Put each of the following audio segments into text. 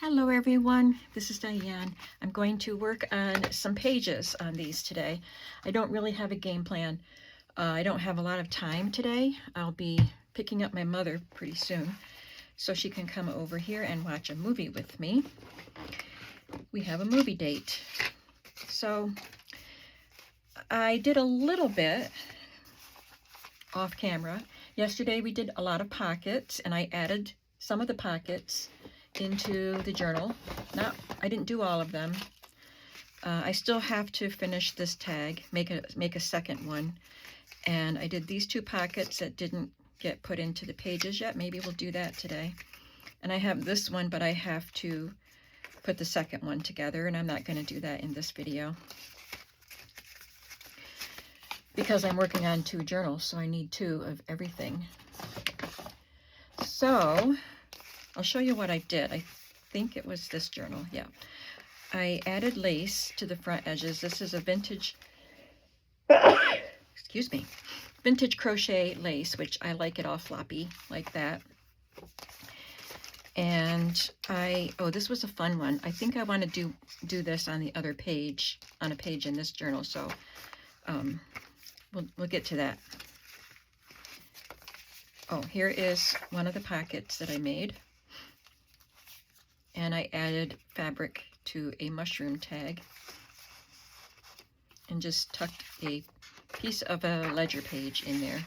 Hello everyone, this is Diane. I'm going to work on some pages on these today. I don't really have a game plan. I don't have a lot of time today. I'll be picking up my mother pretty soon so she can come over here and watch a movie with me. We have a movie date. So I did a little bit off camera. Yesterday we did a lot of pockets and I added some of the pockets into the journal. I didn't do all of them. I still have to finish this tag, make a second one. And I did these two pockets that didn't get put into the pages yet. Maybe we'll do that today. And I have this one, but I have to put the second one together, and I'm not going to do that in this video because I'm working on two journals, so I need two of everything. So I'll show you what I did. I think it was this journal. Yeah. I added lace to the front edges. This is a vintage, excuse me, vintage crochet lace, which I like it all floppy like that. And oh, this was a fun one. I think I want to do this on the other page, on a page in this journal. So we'll get to that. Oh, here is one of the pockets that I made. And I added fabric to a mushroom tag and just tucked a piece of a ledger page in there.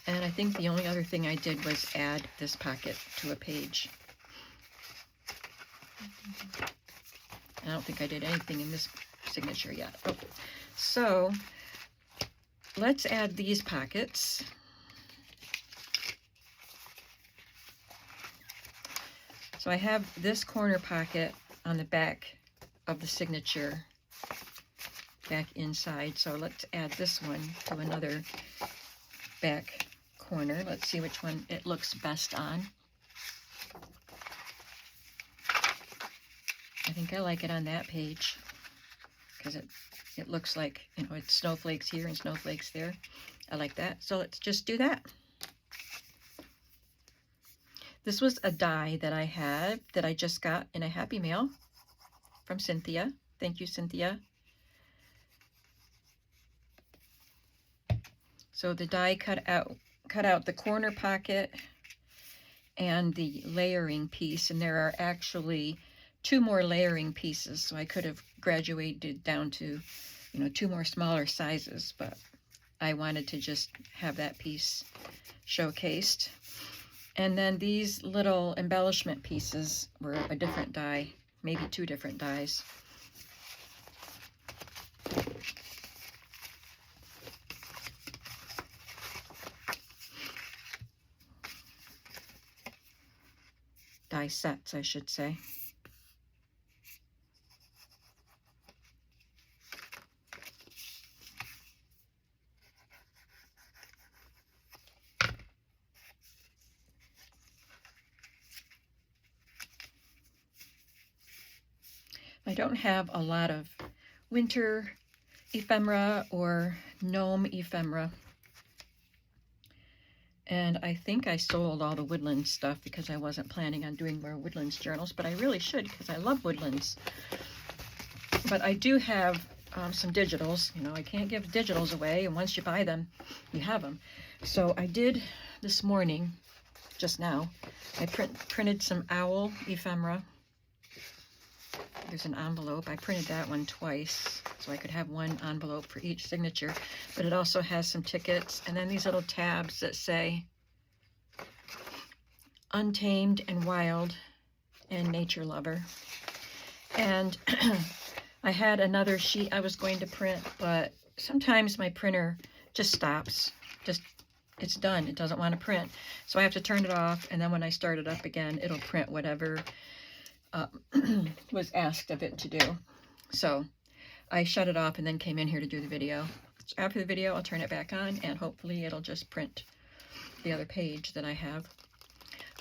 And I think the only other thing I did was add this pocket to a page. I don't think I did anything in this signature yet. Oh, so let's add these pockets. So I have this corner pocket on the back of the signature back inside. So let's add this one to another back corner. Let's see which one it looks best on. I think I like it on that page because it looks like, you know, it's snowflakes here and snowflakes there. I like that. So let's just do that. This was a die that I had that I just got in a Happy Mail from Cynthia. Thank you, Cynthia. So the die cut out the corner pocket and the layering piece, and there are actually two more layering pieces, so I could have graduated down to, you know, two more smaller sizes, but I wanted to just have that piece showcased. And then these little embellishment pieces were a different die, maybe two different dies. Die sets, I should say. I don't have a lot of winter ephemera or gnome ephemera. And I think I sold all the woodland stuff because I wasn't planning on doing more woodlands journals, but I really should because I love woodlands. But I do have some digitals. You know, I can't give digitals away, and once you buy them, you have them. So I did this morning, just now, I printed some owl ephemera. There's an envelope. I printed that one twice so I could have one envelope for each signature, but it also has some tickets and then these little tabs that say Untamed and Wild and Nature Lover. And I had another sheet I was going to print, but sometimes my printer just stops. It's done. It doesn't want to print. So I have to turn it off, and then when I start it up again, it'll print whatever was asked of it to do. So I shut it off and then came in here to do the video. So after the video, I'll turn it back on and hopefully it'll just print the other page that I have.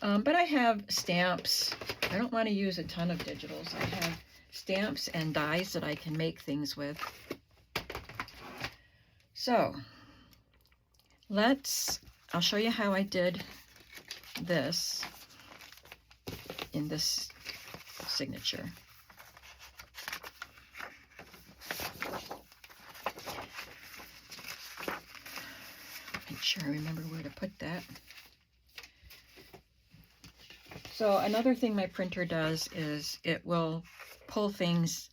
But I have stamps. I don't want to use a ton of digitals. I have stamps and dies that I can make things with. So I'll show you how I did this in this signature. Make sure I remember where to put that. So another thing my printer does is it will pull things.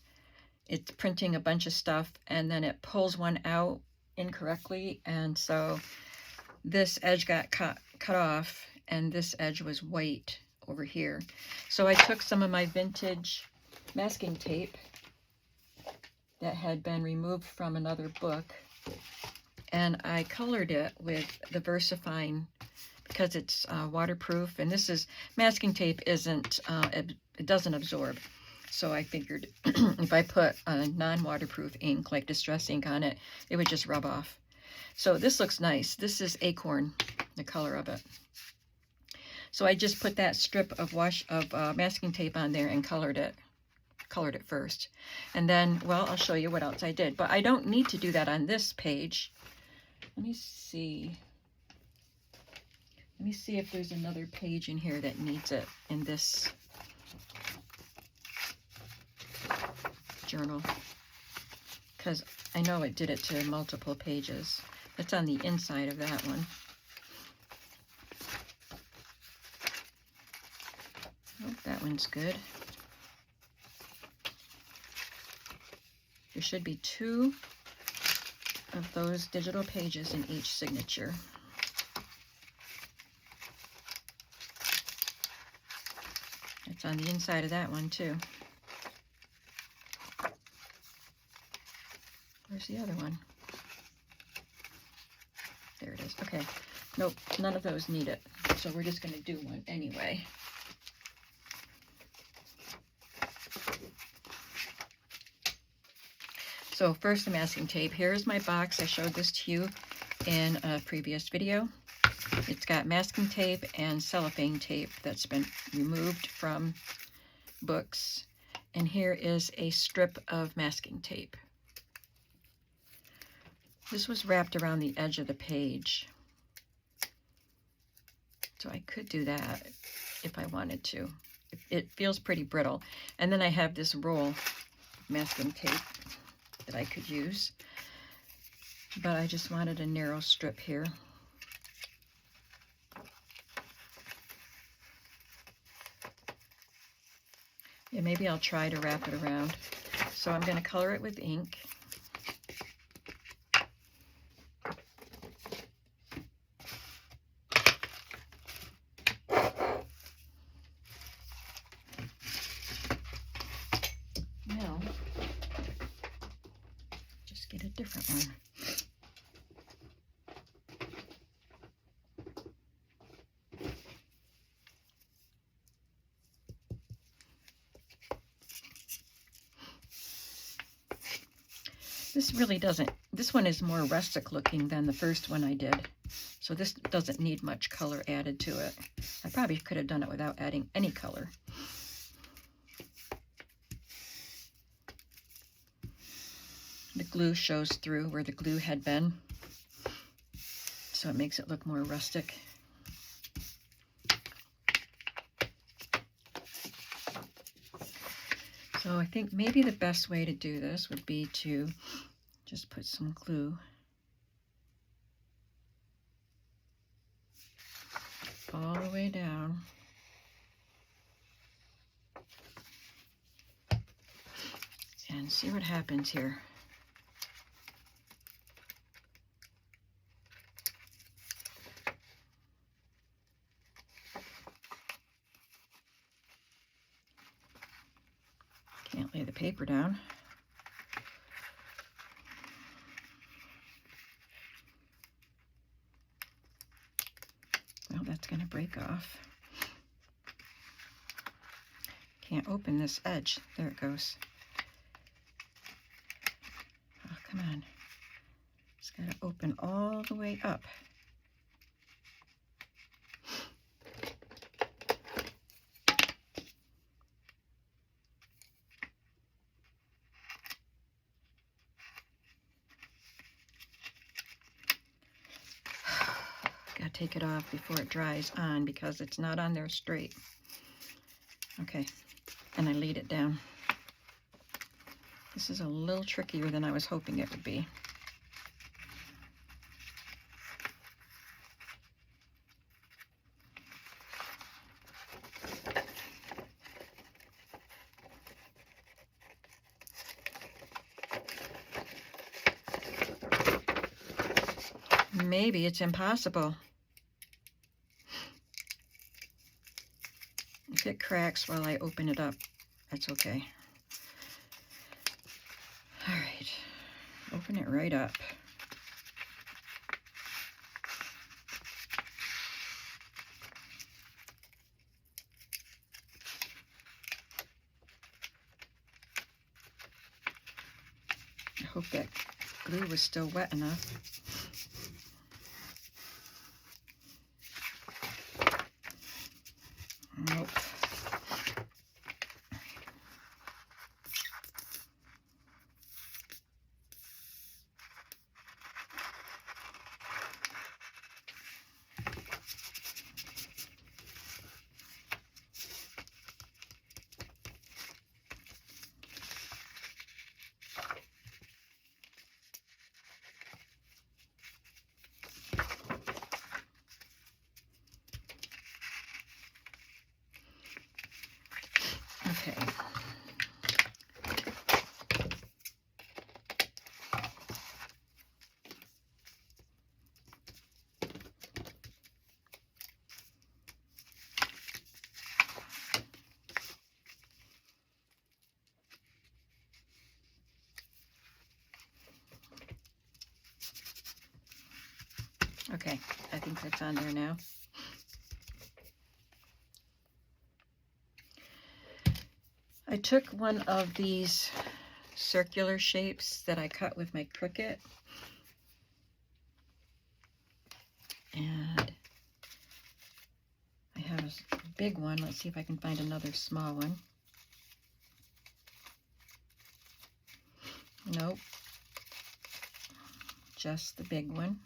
It's printing a bunch of stuff and then it pulls one out incorrectly, and so this edge got cut off and this edge was white over here. So I took some of my vintage masking tape that had been removed from another book and I colored it with the VersaFine because it's waterproof, and this is masking tape isn't it doesn't absorb. So I figured if I put a non-waterproof ink like Distress ink on it, it would just rub off. So this looks nice. This is Acorn, the color of it. So I just put that strip of masking tape on there and colored it first. And then, well, I'll show you what else I did. But I don't need to do that on this page. Let me see. Let me see if there's another page in here that needs it in this journal, because I know it did it to multiple pages. It's on the inside of that one. Oh, that one's good. There should be 2 of those digital pages in each signature. It's on the inside of that one too. Where's the other one? There it is. Okay. Nope, none of those need it. So we're just going to do one anyway. So first the masking tape. Here's my box. I showed this to you in a previous video. It's got masking tape and cellophane tape that's been removed from books. And here is a strip of masking tape. This was wrapped around the edge of the page. So I could do that if I wanted to. It feels pretty brittle. And then I have this roll of masking tape that I could use. But I just wanted a narrow strip here. Yeah, maybe I'll try to wrap it around. So I'm going to color it with ink. Now, just get a different one. This really doesn't, this one is more rustic looking than the first one I did. So this doesn't need much color added to it. I probably could have done it without adding any color. The glue shows through where the glue had been, so it makes it look more rustic. So I think maybe the best way to do this would be to just put some glue all the way down. And see what happens here. Can't lay the paper down. Well, that's going to break off. Can't open this edge. There it goes. Oh, come on. It's got to open all the way up. take it off before it dries on because it's not on there straight. Okay, and I laid it down. This is a little trickier than I was hoping it would be. Maybe it's impossible. If it cracks while I open it up, that's okay. All right, open it right up. I hope that glue was still wet enough. Nope. Okay. Okay, I think that's on there now. I took one of these circular shapes that I cut with my Cricut, and I have a big one. Let's see if I can find another small one. Nope, just the big one.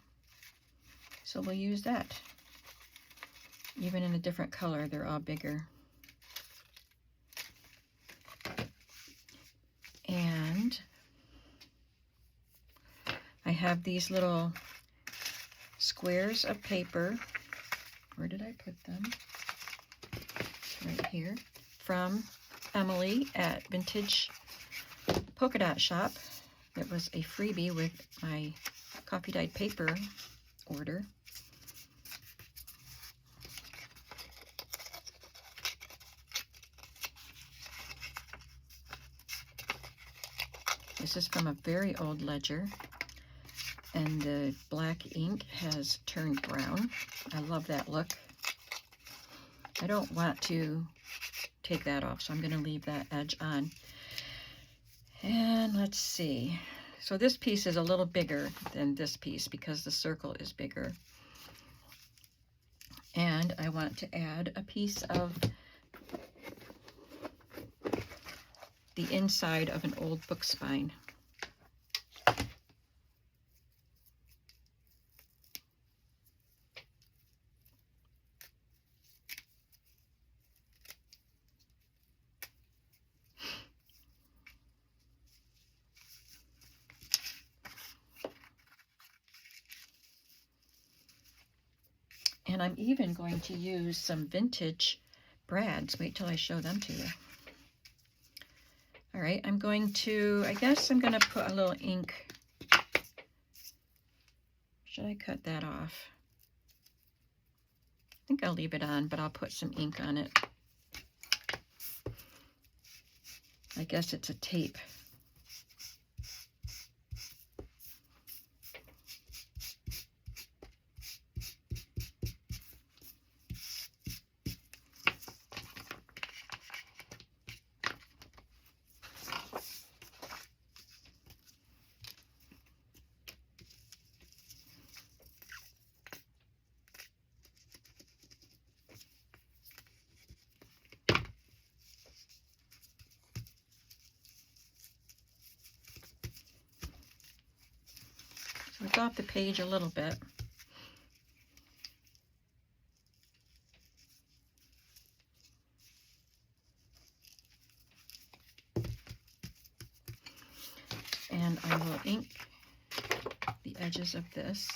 So we'll use that. Even in a different color, they're all bigger. And I have these little squares of paper. Where did I put them? Right here. From Emily at Vintage Polka Dot Shop. It was a freebie with my coffee dyed paper order. This is from a very old ledger, and the black ink has turned brown. I love that look. I don't want to take that off, so I'm going to leave that edge on. And let's see. So this piece is a little bigger than this piece because the circle is bigger. And I want to add a piece of the inside of an old book spine. And I'm even going to use some vintage brads. Wait till I show them to you. All right, I'm going to, I guess I'm going to put a little ink. Should I cut that off? I think I'll leave it on, but I'll put some ink on it. I guess it's a tape. So it's off the page a little bit. and I will ink the edges of this.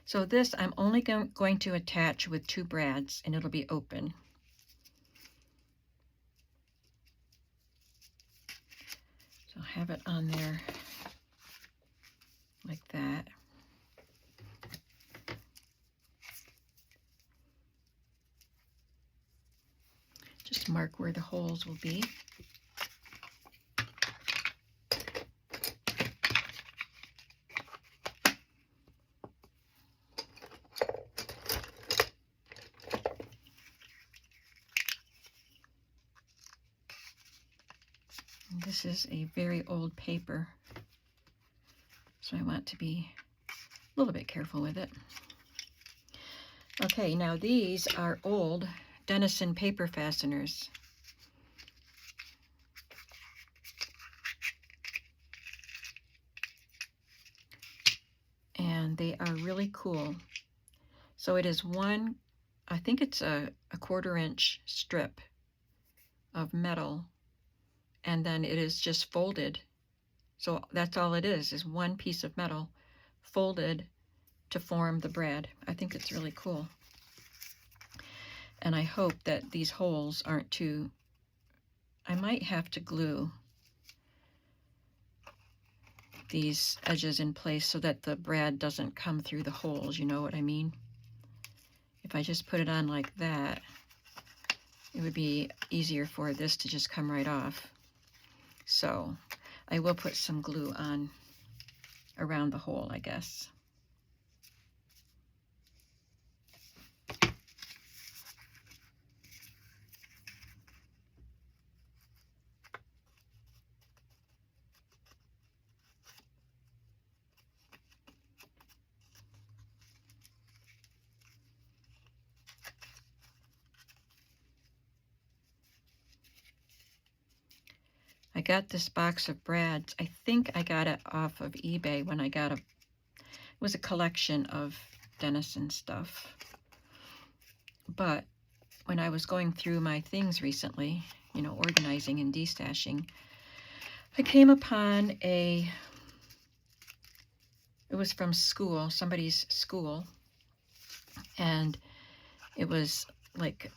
So this I'm only going to attach with 2 brads, and it'll be open. So I'll have it on there like that. Just mark where the holes will be. This is a very old paper, so I want to be a little bit careful with it. Okay, now these are old Denison paper fasteners. And they are really cool. So it is one, I think it's a 1/4 inch strip of metal, and then it is just folded. So that's all it is one piece of metal folded to form the brad. I think it's really cool. And I hope that these holes aren't too, I might have to glue these edges in place so that the brad doesn't come through the holes, you know what I mean? If I just put it on like that, it would be easier for this to just come right off. So I will put some glue on around the hole, I guess. I got this box of brads. I think I got it off of eBay when I got it was a collection of Denison stuff. But when I was going through my things recently, you know, organizing and destashing, I came upon it was from school, somebody's school, and it was like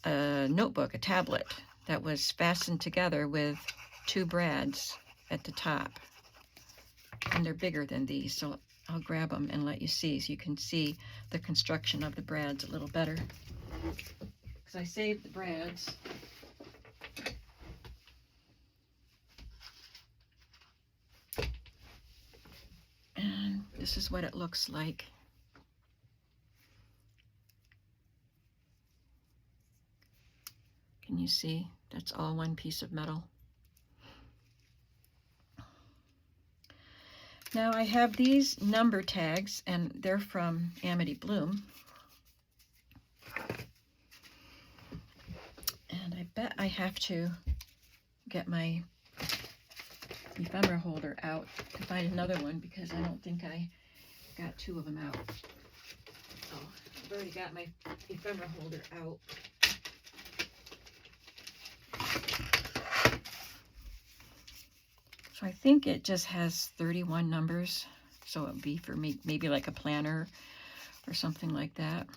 a notebook, a tablet, that was fastened together with 2 brads at the top. And they're bigger than these, so I'll grab them and let you see, so you can see the construction of the brads a little better. Because I saved the brads. And this is what it looks like. Can you see? That's all one piece of metal. Now I have these number tags, and they're from Amity Bloom. And I bet I have to get my ephemera holder out to find another one, because I don't think I got 2 of them out. Oh, I've already got my ephemera holder out. So I think it just has 31 numbers, so it would be for me maybe like a planner or something like that.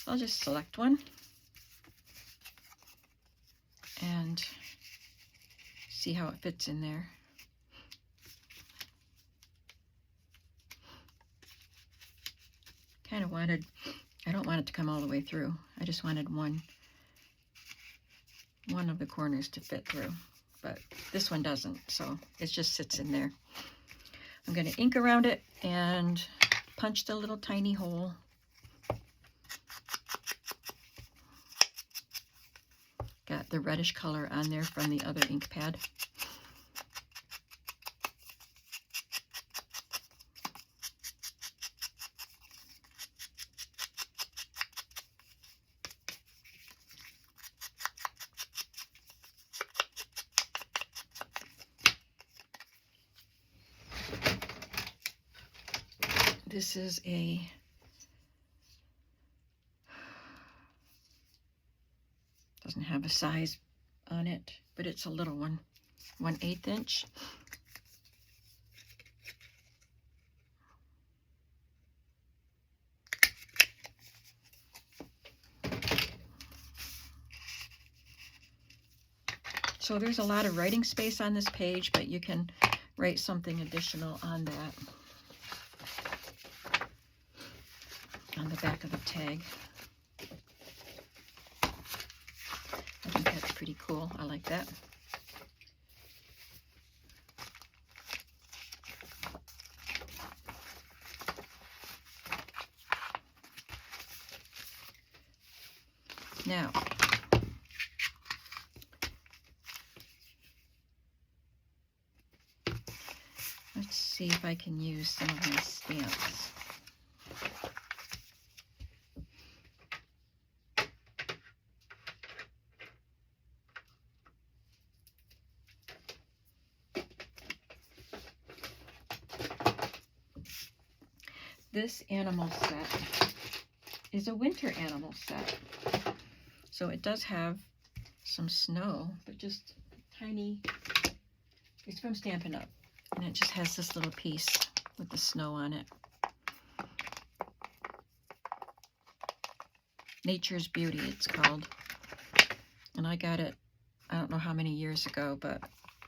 I'll just select one and see how it fits in there. Kind of wanted, I don't want it to come all the way through. I just wanted one of the corners to fit through, but this one doesn't, so it just sits in there. I'm going to ink around it and punch the little tiny hole. Got the reddish color on there from the other ink pad. This is a doesn't have a size on it, but it's a little one, 1/8 inch. So there's a lot of writing space on this page, but you can write something additional on that, on the back of the tag. I think that's pretty cool. I like that. Now, let's see if I can use some of my stamps. This animal set is a winter animal set. So it does have some snow, but just tiny. It's from Stampin' Up! And it just has this little piece with the snow on it. Nature's Beauty, it's called. And I got it, I don't know how many years ago, but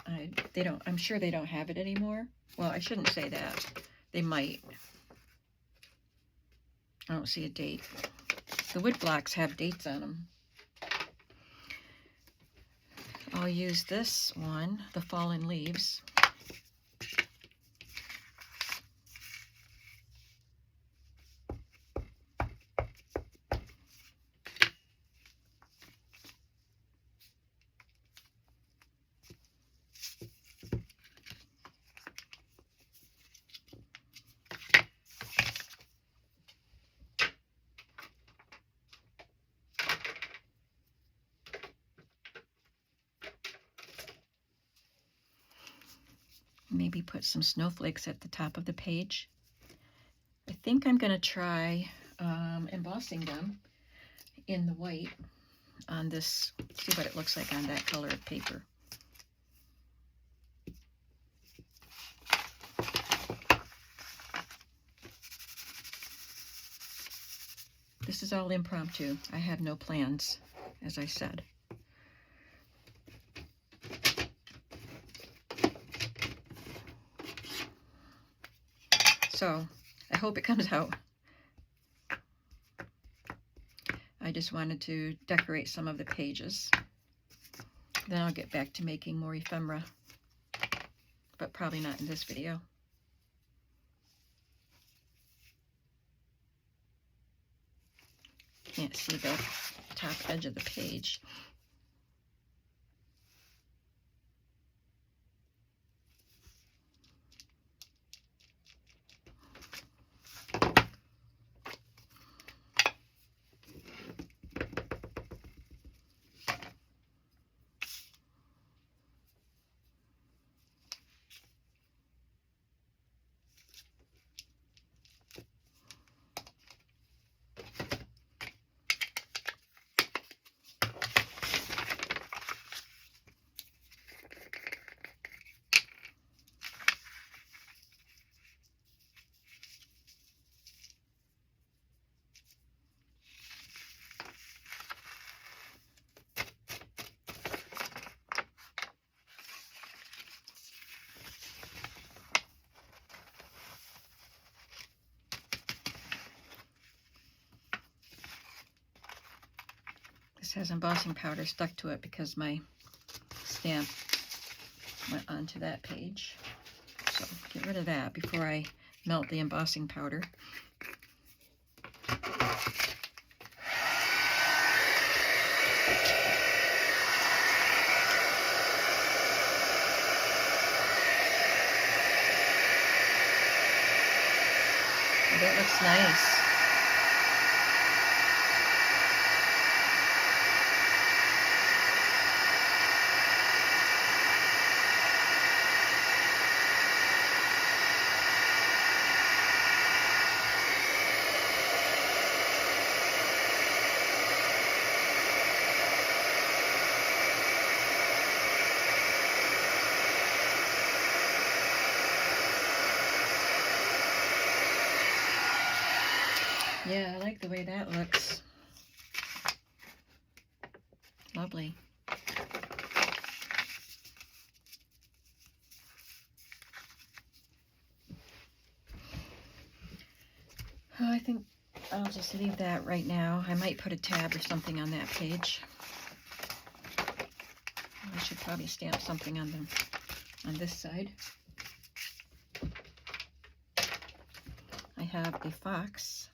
I'm sure they don't have it anymore. Well, I shouldn't say that. They might. I don't see a date. The wood blocks have dates on them. I'll use this one, the Fallen Leaves. Maybe put some snowflakes at the top of the page. I think I'm going to try embossing them in the white on this, see what it looks like on that color of paper. This is all impromptu. I have no plans, as I said. So, I hope it comes out. I just wanted to decorate some of the pages. Then I'll get back to making more ephemera, but probably not in this video. Can't see the top edge of the page. This has embossing powder stuck to it because my stamp went onto that page. So get rid of that before I melt the embossing powder. That looks nice. Yeah, I like the way that looks. Lovely. Oh, I think I'll just leave that right now. I might put a tab or something on that page. I should probably stamp something on this side. I have a fox.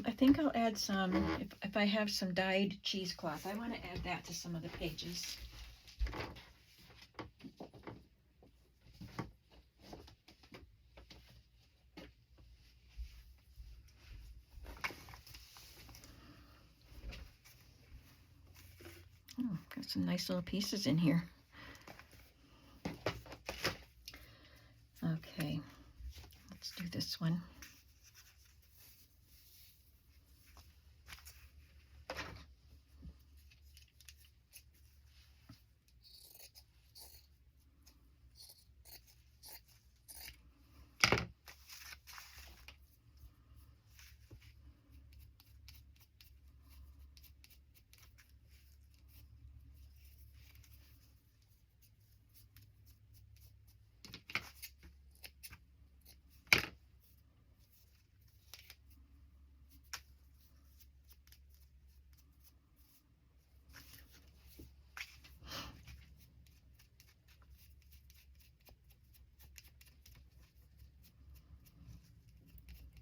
I think I'll add some, if I have some dyed cheesecloth, I want to add that to some of the pages. Oh, got some nice little pieces in here. Okay, let's do this one.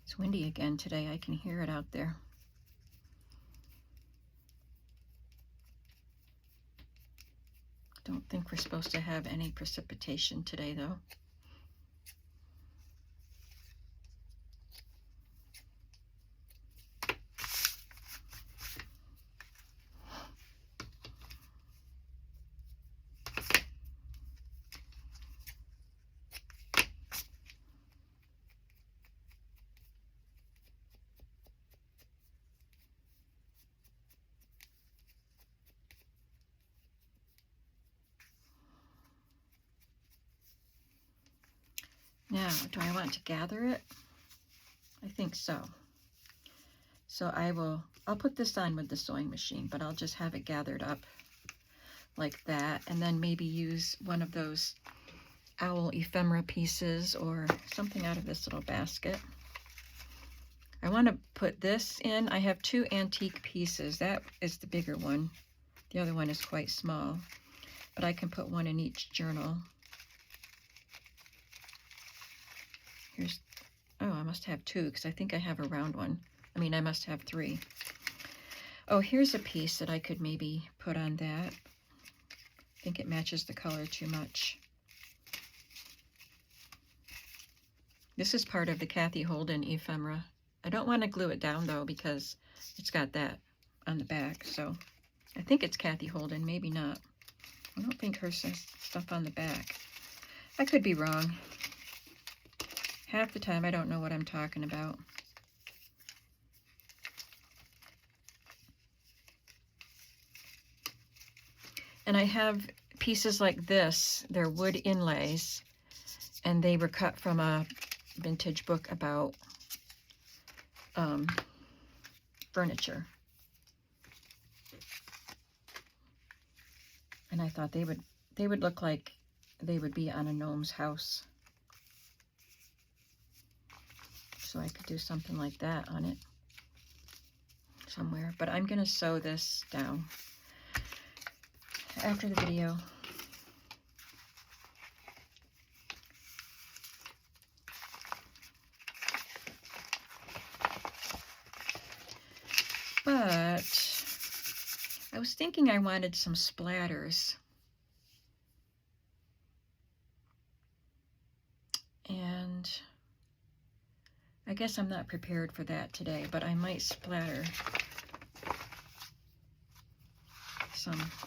It's windy again today. I can hear it out there. Don't think we're supposed to have any precipitation today, though. Now, do I want to gather it? I think so. So I'll put this on with the sewing machine, but I'll just have it gathered up like that, and then maybe use one of those owl ephemera pieces or something out of this little basket. I want to put this in. I have two antique pieces. That is the bigger one. The other one is quite small, but I can put one in each journal. Here's, oh, I must have two because I think I have a round one. I mean, I must have three. Oh, here's a piece that I could maybe put on that. I think it matches the color too much. This is part of the Kathy Holden ephemera. I don't want to glue it down though because it's got that on the back. So I think it's Kathy Holden, maybe not. I don't think hers says stuff on the back. I could be wrong. Half the time I don't know what I'm talking about. And I have pieces like this. They're wood inlays, and they were cut from a vintage book about furniture. And I thought they would look like they would be on a gnome's house. So I could do something like that on it somewhere. But I'm going to sew this down after the video. thinking I wanted some splatters. And I guess I'm not prepared for that today, but I might splatter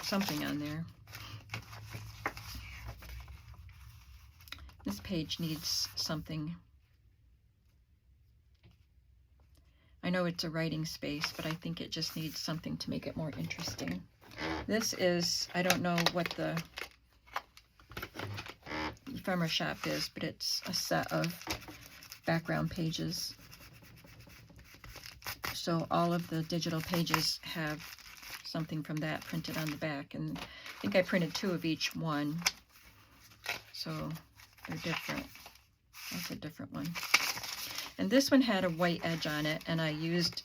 something on there. This page needs something. I know it's a writing space, but I think it just needs something to make it more interesting. This is, I don't know what the ephemera shop is, but it's a set of background pages. So all of the digital pages have something from that printed on the back, and I think I printed 2 of each one, so they're different. That's a different one. And this one had a white edge on it, and I used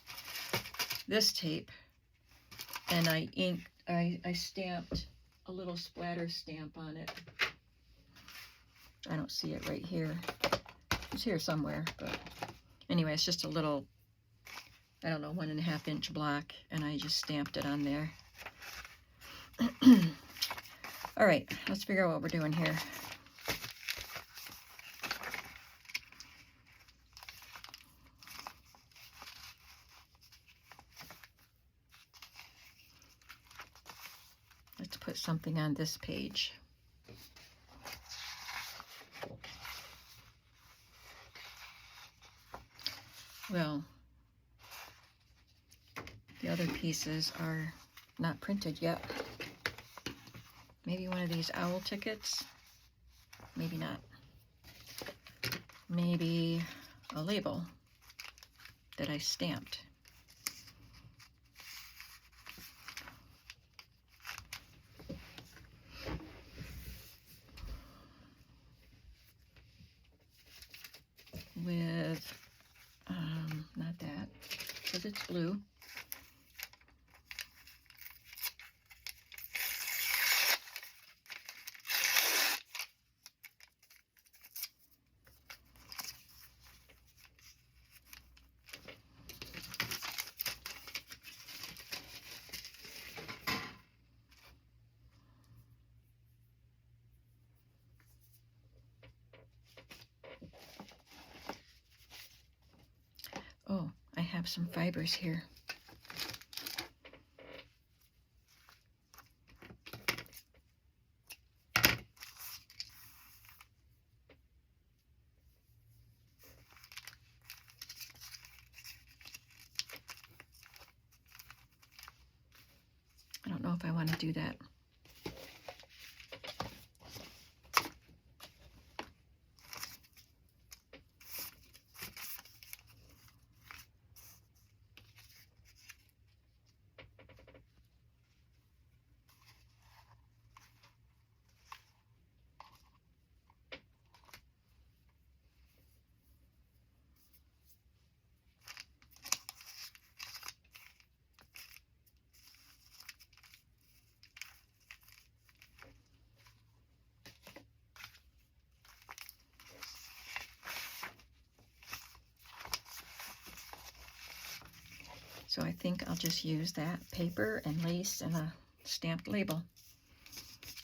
this tape, and I stamped a little splatter stamp on it. I don't see it right here. It's here somewhere, but anyway, it's just a little, I don't know, 1.5 inch block, and I just stamped it on there. All right, let's figure out what we're doing here. Let's put something on this page. Well, the other pieces are not printed yet. Maybe one of these owl tickets. Maybe not. Maybe a label that I stamped. With, not that, because it's blue. Oh, I have some fibers here. I don't know if I want to do that. So I think I'll just use that paper and lace and a stamped label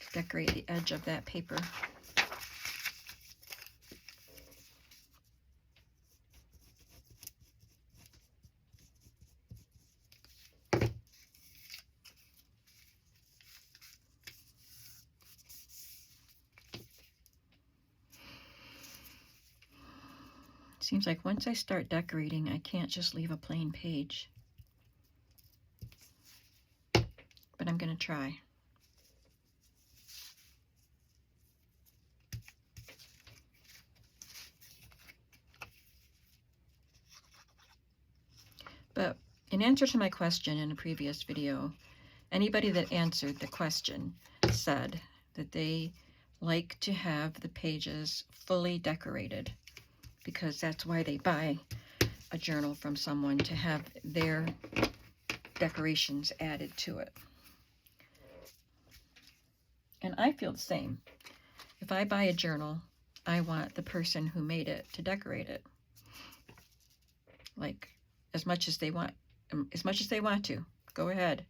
to decorate the edge of that paper. Seems like once I start decorating, I can't just leave a plain page. But I'm going to try. But in answer to my question in a previous video, anybody that answered the question said that they like to have the pages fully decorated, because that's why they buy a journal from someone, to have their decorations added to it. And I feel the same. If I buy a journal, I want the person who made it to decorate it. Like, as much as they want to. Go ahead.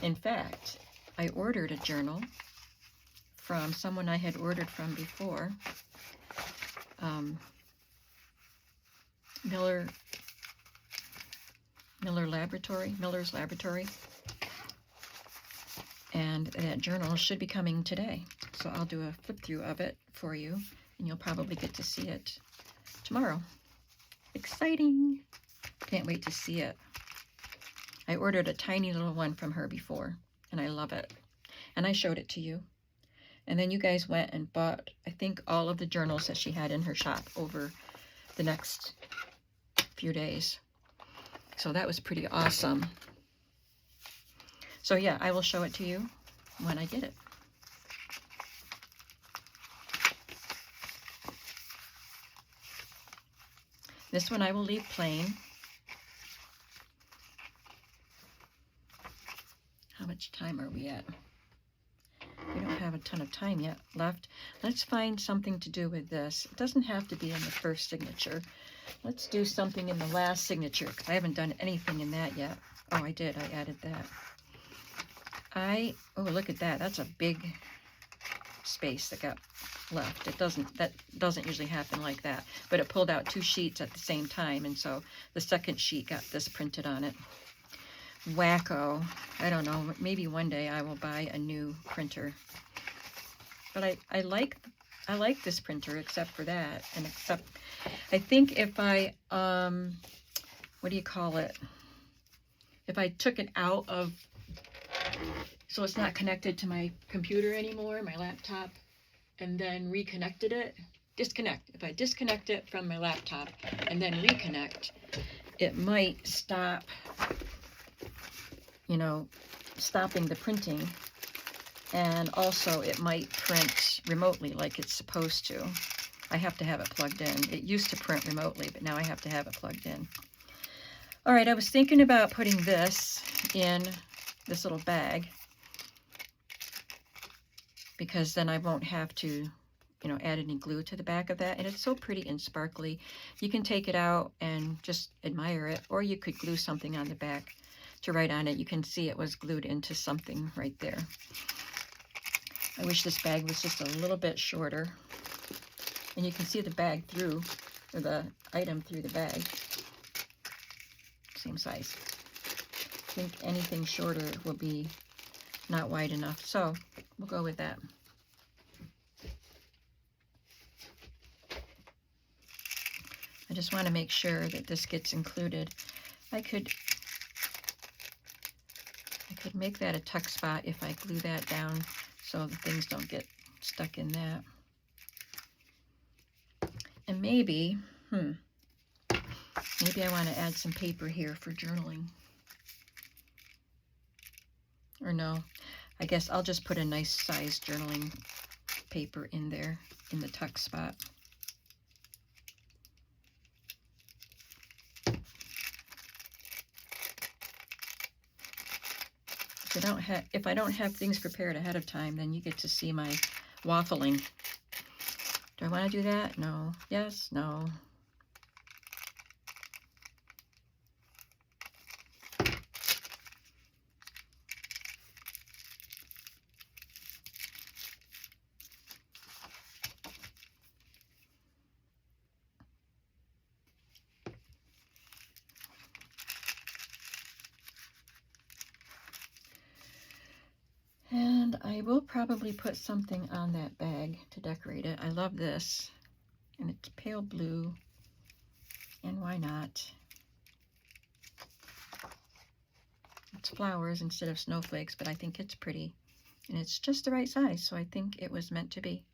In fact, I ordered a journal from someone I had ordered from before, Miller's Laboratory, and that journal should be coming today. So I'll do a flip through of it for you, and you'll probably get to see it tomorrow. Exciting! Can't wait to see it. I ordered a tiny little one from her before, and I love it. And I showed it to you. And then you guys went and bought, I think, all of the journals that she had in her shop over the next few days. So that was pretty awesome. So yeah, I will show it to you when I get it. This one I will leave plain. How much time are we at? We don't have a ton of time yet left. Let's find something to do with this. It doesn't have to be in the first signature. Let's do something in the last signature, because I haven't done anything in that yet. Oh, I did. I added that. Oh, look at that. That's a big space that got left. That doesn't usually happen like that. But it pulled out 2 sheets at the same time, and so the second sheet got this printed on it. Wacko. I don't know. Maybe one day I will buy a new printer. But I like this printer, except for that, and I think if I what do you call it? If I took it out of, so it's not connected to my computer anymore, my laptop, and then reconnected it, disconnect. If I disconnect it from my laptop and then reconnect, it might stop, you know, stopping the printing. And also it might print remotely like it's supposed to. I have to have it plugged in. It used to print remotely, but now I have to have it plugged in. All right, I was thinking about putting this in this little bag, because then I won't have to, you know, add any glue to the back of that. And it's so pretty and sparkly. You can take it out and just admire it, or you could glue something on the back to write on it. You can see it was glued into something right there. I wish this bag was just a little bit shorter. And you can see the bag through, or the item through the bag. Same size. I think anything shorter will be not wide enough. So we'll go with that. I just want to make sure that this gets included. I could make that a tuck spot if I glue that down so the things don't get stuck in that. And maybe I want to add some paper here for journaling. Or no, I guess I'll just put a nice size journaling paper in there in the tuck spot. If I don't have things prepared ahead of time, then you get to see my waffling. Do I want to do that? No. Yes. No. And I will probably put something on that bag to decorate it. I love this. And it's pale blue. And why not? It's flowers instead of snowflakes, but I think it's pretty. And it's just the right size, so I think it was meant to be.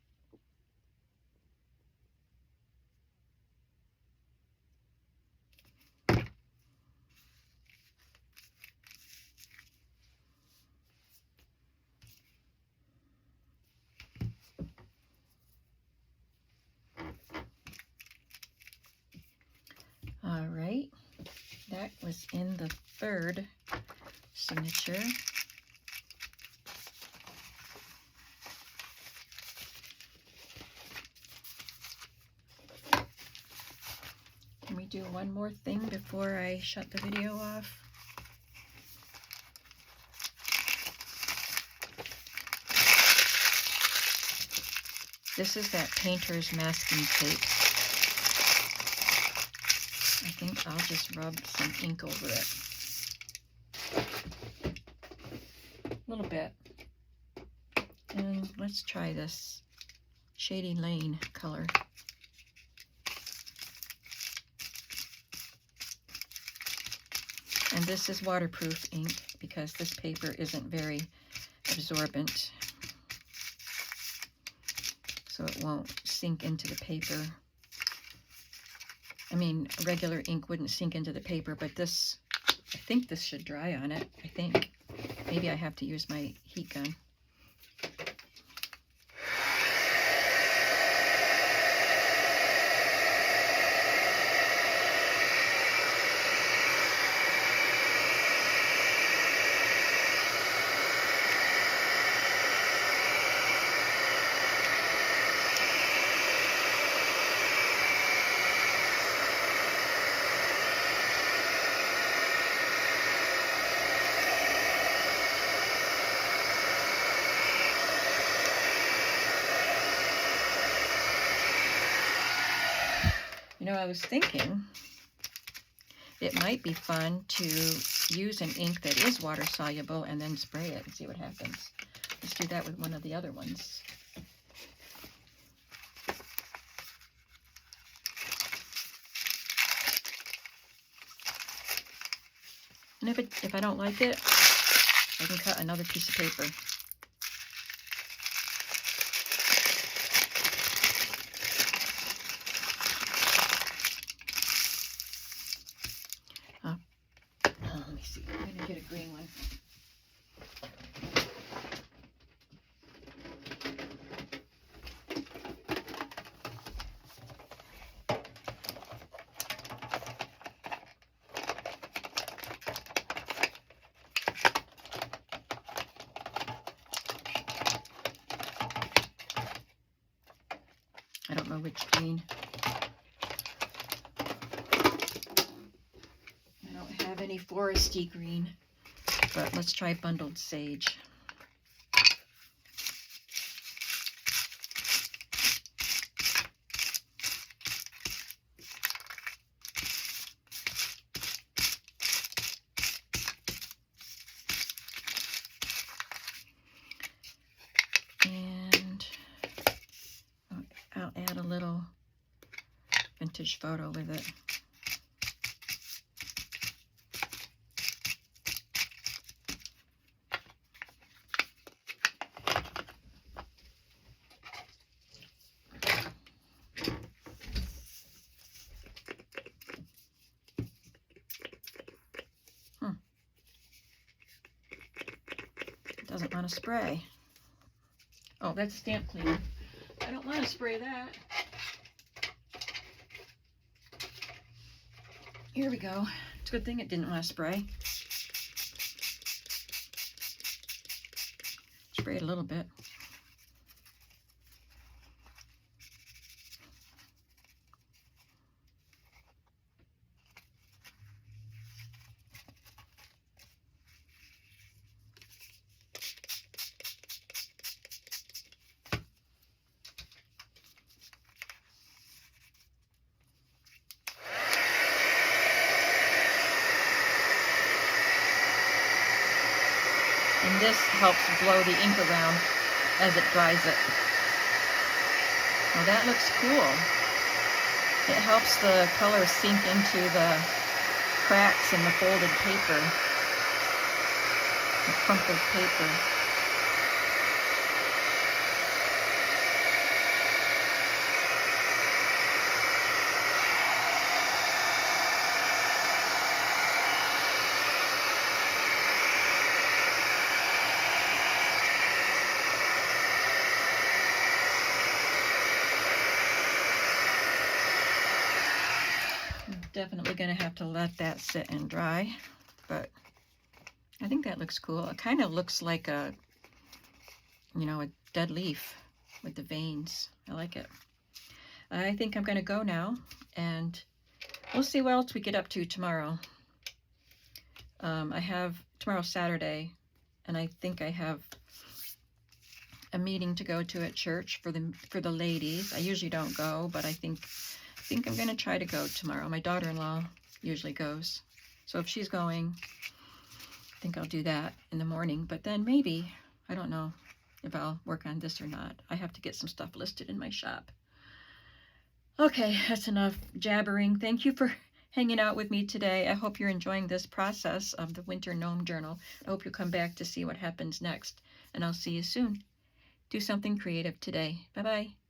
All right, that was in the third signature. Can we do one more thing before I shut the video off? This is that painter's masking tape. I think I'll just rub some ink over it. A little bit. And let's try this Shady Lane color. And this is waterproof ink because this paper isn't very absorbent. So it won't sink into the paper. I mean, regular ink wouldn't sink into the paper, but this, I think this should dry on it. I think. Maybe I have to use my heat gun. You know, I was thinking it might be fun to use an ink that is water soluble and then spray it and see what happens. Let's do that with one of the other ones. And if I don't like it, I can cut another piece of paper. Let me see. I'm going to get a green one. I don't know which green. I don't have any foresty green, but let's try bundled sage. And I'll add a little vintage photo with it. Doesn't want to spray. Oh, that's stamp cleaner. I don't want to spray that. Here we go. It's a good thing it didn't want to spray. Spray it a little bit. And this helps blow the ink around as it dries it. Well, that looks cool. It helps the color sink into the cracks in the folded paper, the crumpled paper. Definitely going to have to let that sit and dry, but I think that looks cool. It kind of looks like a, you know, a dead leaf with the veins. I like it. I think I'm going to go now, and we'll see what else we get up to tomorrow. I have tomorrow Saturday, and I think I have a meeting to go to at church for the ladies. I usually don't go, but I think I'm going to try to go tomorrow. My daughter-in-law usually goes. So if she's going, I think I'll do that in the morning. But then maybe, I don't know if I'll work on this or not. I have to get some stuff listed in my shop. Okay, that's enough jabbering. Thank you for hanging out with me today. I hope you're enjoying this process of the Winter Gnome Journal. I hope you'll come back to see what happens next. And I'll see you soon. Do something creative today. Bye-bye.